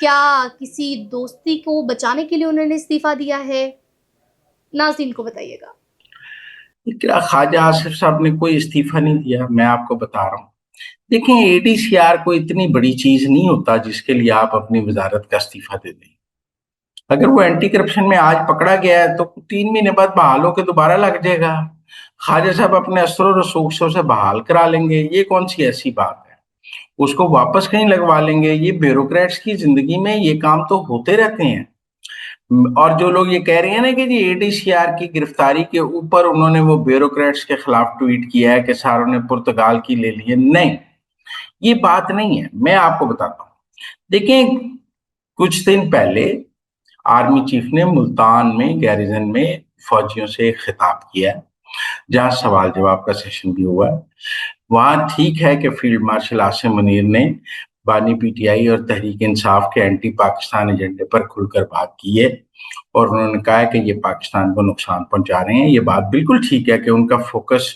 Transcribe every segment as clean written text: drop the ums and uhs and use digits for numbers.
کیا کسی دوستی کو بچانے کے لیے انہوں نے استعفیٰ دیا ہے؟ ناظرین کو بتائیے گا۔ خواجہ آصف صاحب نے کوئی استعفیٰ نہیں دیا، میں آپ کو بتا رہا ہوں۔ دیکھیں ADCR کوئی اتنی بڑی چیز نہیں ہوتا جس کے لیے آپ اپنی وزارت کا استعفیٰ دے دیں۔ اگر وہ اینٹی کرپشن میں آج پکڑا گیا ہے تو 3 مہینے بعد بحال ہو کے دوبارہ لگ جائے گا، خواجہ صاحب اپنے اثر و رسوخ سے اسے بحال کرا لیں گے، یہ کون سی ایسی بات ہے؟ اس کو واپس کہیں لگوا لیں گے۔ یہ بیوروکریٹس کی زندگی میں یہ کام تو ہوتے رہتے ہیں۔ اور جو لوگ یہ کہہ رہے ہیں نا کہ جی ADCR کی گرفتاری کے اوپر انہوں نے وہ بیوروکریٹس کے خلاف ٹویٹ کیا ہے کہ ساروں نے پرتگال کی لے لی ہے، نہیں، یہ بات نہیں ہے۔ میں آپ کو بتاتا ہوں، دیکھیں کچھ دن پہلے آرمی چیف نے ملتان میں گیریزن میں فوجیوں سے ایک خطاب کیا ہے جہاں سوال جواب کا سیشن بھی ہوا ہے۔ وہاں ٹھیک ہے کہ فیلڈ مارشل عاصم منیر نے بانی PTI اور تحریک انصاف کے اینٹی پاکستان ایجنڈے پر کھل کر بات کی ہے اور انہوں نے کہا ہے کہ یہ پاکستان کو نقصان پہنچا رہے ہیں۔ یہ بات بالکل ٹھیک ہے کہ ان کا فوکس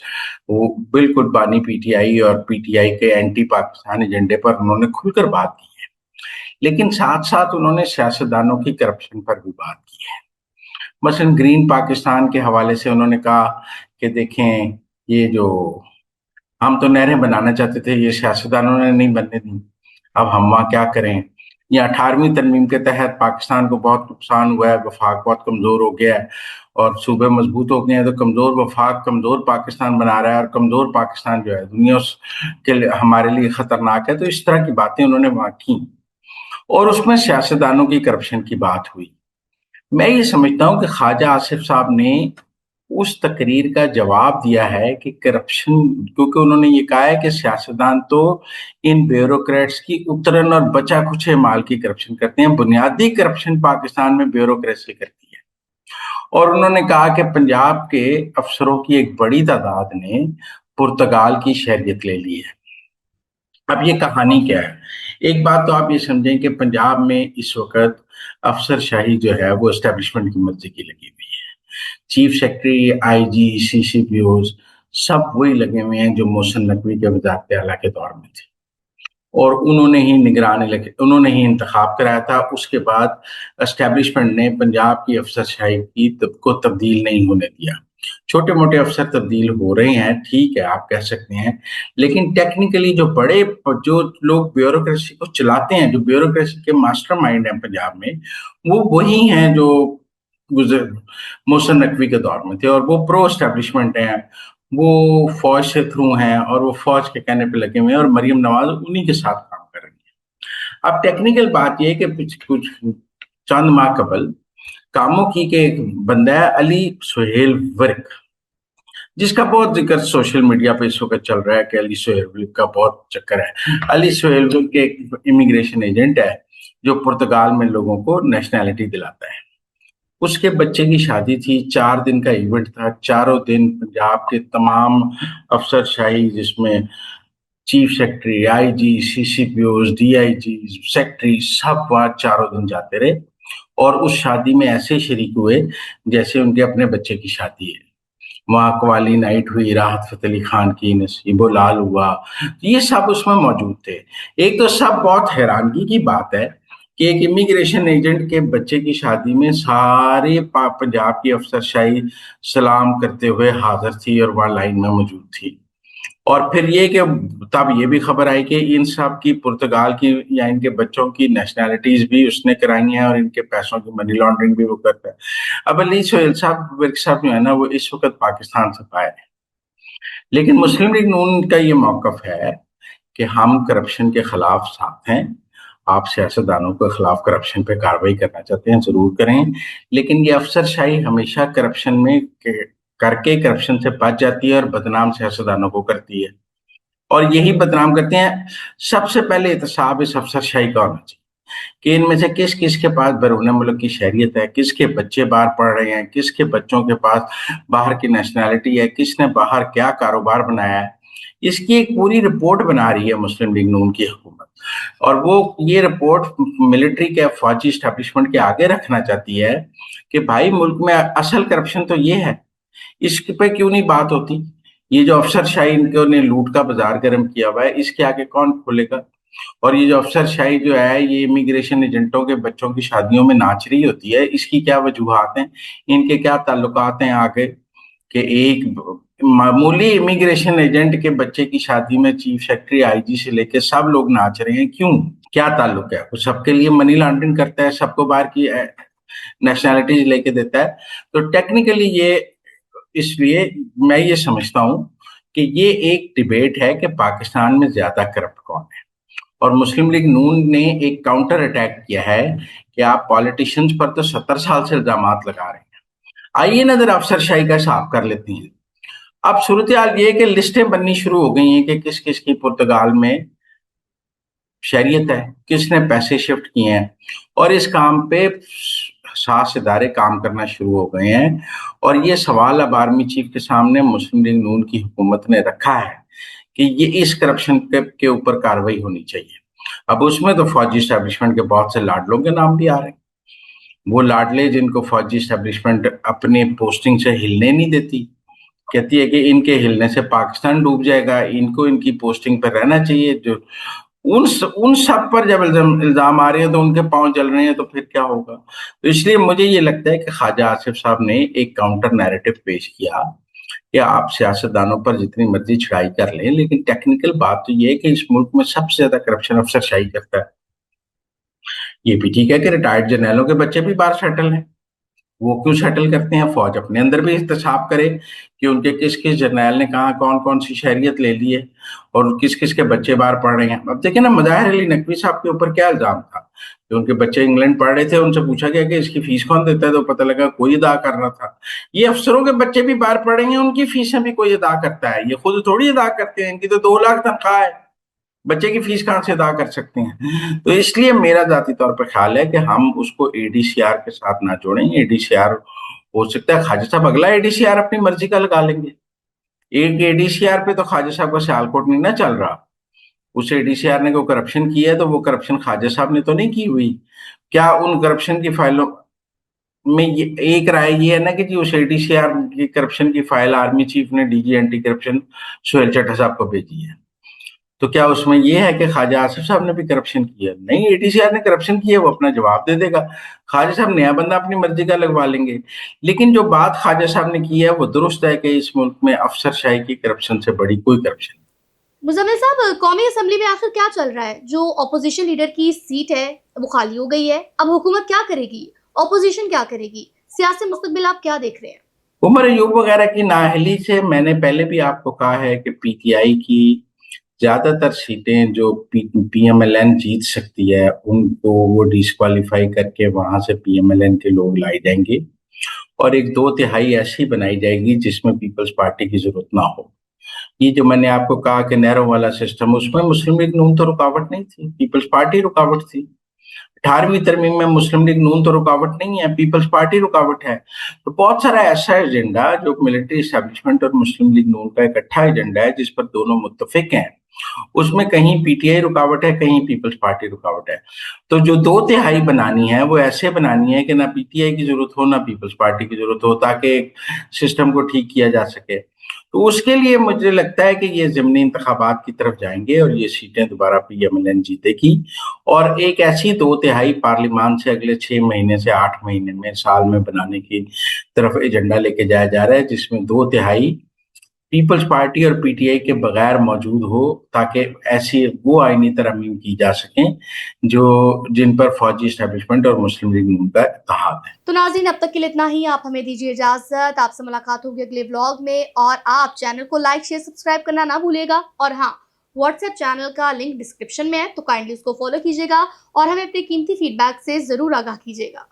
وہ بالکل بانی PTI اور PTI کے اینٹی پاکستان ایجنڈے پر انہوں نے کھل کر بات کی ہے، لیکن ساتھ ساتھ انہوں نے سیاستدانوں کی کرپشن پر بھی بات کی ہے۔ مثلا گرین پاکستان کے حوالے سے انہوں نے کہا کہ دیکھیں یہ جو ہم تو نہریں بنانا چاہتے تھے، یہ سیاستدانوں نے نہیں بننے دی، اب ہم وہاں کیا کریں؟ یا 18ویں ترمیم کے تحت پاکستان کو بہت نقصان ہوا ہے، وفاق بہت کمزور ہو گیا ہے اور صوبے مضبوط ہو گئے ہیں، تو کمزور وفاق کمزور پاکستان بنا رہا ہے اور کمزور پاکستان جو ہے دنیا کے لیے ہمارے لیے خطرناک ہے۔ تو اس طرح کی باتیں انہوں نے وہاں کی اور اس میں سیاستدانوں کی کرپشن کی بات ہوئی۔ میں یہ سمجھتا ہوں کہ خواجہ آصف صاحب نے اس تقریر کا جواب دیا ہے کہ کرپشن، کیونکہ انہوں نے یہ کہا ہے کہ سیاستدان تو ان بیوروکریٹس کی اترن اور بچا کچھ مال کی کرپشن کرتے ہیں، بنیادی کرپشن پاکستان میں بیوروکریسی کرتی ہے۔ اور انہوں نے کہا کہ پنجاب کے افسروں کی ایک بڑی تعداد نے پرتگال کی شہریت لے لی ہے۔ اب یہ کہانی کیا ہے؟ ایک بات تو آپ یہ سمجھیں کہ پنجاب میں اس وقت افسر شاہی جو ہے وہ اسٹیبلشمنٹ کی مرضی کی لگی ہوئی ہے۔ چیف سیکرٹری، IG، CCPOs سب وہی لگے ہوئے ہیں جو محسن نقوی کے وزارت اعلیٰ کے دور میں تھے اور انہوں نے ہی انہوں نے ہی انتخاب کرایا تھا۔ اس کے بعد اسٹیبلشمنٹ نے پنجاب کی افسر شاہی کو تبدیل نہیں ہونے دیا۔ چھوٹے موٹے افسر تبدیل ہو رہے ہیں، ٹھیک ہے آپ کہہ سکتے ہیں، لیکن ٹیکنیکلی جو لوگ بیوروکریسی کو چلاتے ہیں، جو بیوروکریسی کے ماسٹر مائنڈ ہیں پنجاب میں، وہ وہی ہیں جو محسن نقوی کے دور میں تھے اور وہ پرو اسٹیبلشمنٹ ہیں، وہ فوج سے تھرو ہیں اور وہ فوج کے کہنے پہ لگے ہوئے ہیں اور مریم نواز انہی کے ساتھ کام کر رہی ہے۔ اب ٹیکنیکل بات یہ کہ کچھ چند ماہ قبل کاموں کی کہ ایک بندہ ہے علی سہیل ورک، جس کا بہت ذکر سوشل میڈیا پہ اس وقت چل رہا ہے کہ علی سہیل ورک کا بہت چکر ہے۔ علی سہیل ورک ایک امیگریشن ایجنٹ ہے جو پرتگال میں لوگوں کو نیشنلٹی دلاتا ہے۔ اس کے بچے کی شادی تھی، 4 دن کا ایونٹ تھا، چاروں دن پنجاب کے تمام افسر شاہی جس میں chief secretary, IG، CCPOs، DIG، secretary سب وہاں چاروں دن جاتے رہے اور اس شادی میں ایسے شریک ہوئے جیسے ان کے اپنے بچے کی شادی ہے۔ وہاں قوالی نائٹ ہوئی، راحت فتح علی خان کی، نصیب و لال ہوا، یہ سب اس میں موجود تھے۔ ایک تو سب بہت حیرانگی کی بات ہے کہ ایک امیگریشن ایجنٹ کے بچے کی شادی میں سارے پنجاب کی افسر شاہی سلام کرتے ہوئے حاضر تھی اور وہاں لائن میں موجود تھی۔ اور پھر یہ کہ تب یہ بھی خبر آئی کہ ان سب کی پرتگال کی یا ان کے بچوں کی نیشنلٹیز بھی اس نے کرائی ہیں اور ان کے پیسوں کی منی لانڈرنگ بھی وہ کرتا ہے۔ اب علی سہیل ورک صاحب جو ہے نا وہ اس وقت پاکستان سے باہر ہے، لیکن مسلم لیگ نون کا یہ موقف ہے کہ ہم کرپشن کے خلاف ساتھ ہیں۔ آپ سیاستدانوں کے خلاف کرپشن پہ کارروائی کرنا چاہتے ہیں ضرور کریں، لیکن یہ افسر شاہی ہمیشہ کرپشن میں کر کے کرپشن سے بچ جاتی ہے اور بدنام سیاستدانوں کو کرتی ہے، اور یہی بدنام کرتے ہیں۔ سب سے پہلے احتساب اس افسر شاہی کا ہونا چاہیے کہ ان میں سے کس کس کے پاس بیرون ملک کی شہریت ہے، کس کے بچے باہر پڑھ رہے ہیں، کس کے بچوں کے پاس باہر کی نیشنلٹی ہے، کس نے باہر کیا کاروبار بنایا ہے۔ اس کی ایک پوری رپورٹ بنا رہی ہے مسلم لیگ نون کی حکومت، اور وہ یہ رپورٹ ملٹری کے فوجی اسٹیبلشمنٹ کے آگے رکھنا چاہتی ہے کہ بھائی ملک میں اصل کرپشن تو یہ ہے، اس پہ کیوں نہیں بات ہوتی؟ یہ جو افسر شاہی ان نے لوٹ کا بازار گرم کیا ہوا ہے، اس کے آگے کون کھولے گا؟ اور یہ جو افسر شاہی جو ہے یہ امیگریشن ایجنٹوں کے بچوں کی شادیوں میں ناچ رہی ہوتی ہے، اس کی کیا وجوہات ہیں، ان کے کیا تعلقات ہیں آگے کہ ایک معمولی امیگریشن ایجنٹ کے بچے کی شادی میں چیف سیکرٹری آئی جی سے لے کے سب لوگ ناچ رہے ہیں، کیوں؟ کیا تعلق ہے؟ وہ سب کے لیے منی لانڈرنگ کرتا ہے، سب کو باہر کی نیشنلٹیز لے کے دیتا ہے. تو ٹیکنیکلی یہ اس لیے میں یہ سمجھتا ہوں کہ یہ ایک ڈبیٹ ہے کہ پاکستان میں زیادہ کرپٹ کون ہے، اور مسلم لیگ نون نے ایک کاؤنٹر اٹیک کیا ہے کہ آپ پالیٹیشنز پر تو 70 سال سے الزامات لگا رہے ہیں، آئیے نا ذرا افسر شاہی کا حساب کر لیتے ہیں. اب صورتحال یہ ہے کہ لسٹیں بننی شروع ہو گئی ہیں کہ کس کس کی پرتگال میں شہریت ہے، کس نے پیسے شفٹ کیے ہیں، اور اس کام پہ 7 ادارے کام کرنا شروع ہو گئے ہیں. اور یہ سوال اب آرمی چیف کے سامنے مسلم لیگ نون کی حکومت نے رکھا ہے کہ یہ اس کرپشن کے اوپر کارروائی ہونی چاہیے. اب اس میں تو فوجی اسٹیبلشمنٹ کے بہت سے لاڈلوں کے نام بھی آ رہے ہیں، وہ لاڈلے جن کو فوجی اسٹیبلشمنٹ اپنے پوسٹنگ سے ہلنے نہیں دیتی، کہتی ہے کہ ان کے ہلنے سے پاکستان ڈوب جائے گا، ان کو ان کی پوسٹنگ پہ رہنا چاہیے. جو ان سب پر جب الزام آ رہے ہیں تو ان کے پاؤں جل رہے ہیں تو پھر کیا ہوگا. تو اس لیے مجھے یہ لگتا ہے کہ خواجہ آصف صاحب نے ایک کاؤنٹر نیریٹو پیش کیا کہ آپ سیاستدانوں پر جتنی مرضی چڑھائی کر لیں، لیکن ٹیکنیکل بات تو یہ ہے کہ اس ملک میں سب سے زیادہ کرپشن افسر شاہی کرتا ہے. یہ بھی ٹھیک ہے کہ ریٹائرڈ جرنیلوں کے بچے بھی باہر سیٹل ہیں، وہ کیوں سیٹل کرتے ہیں؟ فوج اپنے اندر بھی احتساب کرے کہ ان کے کس کس جرنیل نے کہاں کون کون سی شہریت لے لی ہے اور کس کس کے بچے باہر پڑھ رہے ہیں. اب دیکھیں نا، مظاہر علی نقوی صاحب کے اوپر کیا الزام تھا کہ ان کے بچے انگلینڈ پڑھ رہے تھے، ان سے پوچھا گیا کہ اس کی فیس کون دیتا ہے تو پتہ لگا کوئی ادا کر رہا تھا. یہ افسروں کے بچے بھی باہر پڑھ رہے ہیں، ان کی فیسیں بھی کوئی ادا کرتا ہے، یہ خود تھوڑی ادا کرتے ہیں، ان کی تو 2 لاکھ تنخواہ ہے، بچے کی فیس کہاں سے ادا کر سکتے ہیں؟ تو اس لیے میرا ذاتی طور پر خیال ہے کہ ہم اس کو اے ڈی سی آر کے ساتھ نہ جوڑیں. اے ڈی سی آر ہو سکتا ہے خواجہ صاحب اگلا اے ڈی سی آر اپنی مرضی کا لگا لیں گے. ایک اے ڈی سی آر پہ تو خواجہ صاحب کا سیالکوٹ نہیں نہ چل رہا. اس اے ڈی سی آر نے کوئی کرپشن کی ہے تو وہ کرپشن خواجہ صاحب نے تو نہیں کی ہوئی. کیا ان کرپشن کی فائلوں میں ایک رائے یہ ہے نا کہ جی اس اے ڈی سی آر کی کرپشن کی فائل آرمی چیف نے D G anti corruption Sohail Chattha صاحب کو بھیجی ہے، تو کیا اس میں یہ ہے کہ خواجہ آصف صاحب نے بھی کرپشن کی ہے؟ نہیں، اے ڈی سی آر نے کرپشن کی ہے، وہ اپنا جواب دے دے گا. خواجہ صاحب نیا بندہ اپنی مرضی کا لگوا لیں گے. لیکن جو بات خواجہ صاحب نے کی ہے وہ درست ہے کہ اس ملک میں افسر شاہی کی کرپشن سے بڑی کوئی کرپشن نہیں. مزمل صاحب، قومی اسمبلی میں آخر کیا چل رہا ہے؟ جو اپوزیشن لیڈر کی سیٹ ہے وہ خالی ہو گئی ہے، اب حکومت کیا کرے گی؟ اپوزیشن کیا کرے گی؟ سیاسی مستقبل آپ کیا دیکھ رہے ہیں؟ عمر ایوب وغیرہ کی نااہلی سے میں نے پہلے بھی آپ کو کہا ہے کہ پی ٹی آئی کی زیادہ تر سیٹیں جو پی ایم ایل این جیت سکتی ہے ان کو وہ ڈسکوالیفائی کر کے وہاں سے پی ایم ایل این کے لوگ لائے جائیں گے، اور ایک 2/3 ایسی بنائی جائے گی جس میں پیپلز پارٹی کی ضرورت نہ ہو. یہ جو میں نے آپ کو کہا کہ نیرو والا سسٹم، اس میں مسلم لیگ نون تو رکاوٹ نہیں تھی، پیپلز پارٹی رکاوٹ تھی. 18ویں ترمیم میں مسلم لیگ نون تو رکاوٹ نہیں ہے، پیپلز پارٹی رکاوٹ ہے. تو بہت سارا ایسا ایجنڈا جو ملٹری اسٹیبلشمنٹ اور مسلم لیگ نون کا اکٹھا ایجنڈا ہے جس پر دونوں متفق ہیں، اس میں کہیں پی ٹی آئی رکاوٹ ہے، کہیں پیپلز پارٹی رکاوٹ ہے. تو جو 2/3 بنانی ہے وہ ایسے بنانی ہے کہ نہ پی ٹی آئی کی ضرورت ہو نہ پیپلز پارٹی کی ضرورت ہو، تاکہ سسٹم کو ٹھیک کیا جا سکے. تو اس کے لیے مجھے لگتا ہے کہ یہ ضمنی انتخابات کی طرف جائیں گے اور یہ سیٹیں دوبارہ پی ایم ایل این جیتے گی، اور ایک ایسی 2/3 پارلیمان سے اگلے 6 مہینے سے 8 مہینے میں سال میں بنانے کی طرف ایجنڈا لے کے جایا جا رہا ہے، جس میں 2/3 پیپلز پارٹی اور پی ٹی آئی کے بغیر موجود ہو، تاکہ ایسی وہ آئینی ترامیم کی جا سکیں جن پر فوجی اسٹیبلشمنٹ اور مسلم لیگ نون کا اتحاد ہے. تو ناظرین، اب تک کے لیے اتنا ہی. آپ ہمیں دیجیے اجازت، آپ سے ملاقات ہوگی اگلے ولاگ میں، اور آپ چینل کو لائک شیئر سبسکرائب کرنا نہ بھولے گا. اور ہاں، واٹس ایپ چینل کا لنک ڈسکرپشن میں ہے، تو کائنڈلی اس کو فالو کیجیے گا اور ہمیں اپنے قیمتی فیڈ بیک سے ضرور آگاہ کیجیے گا.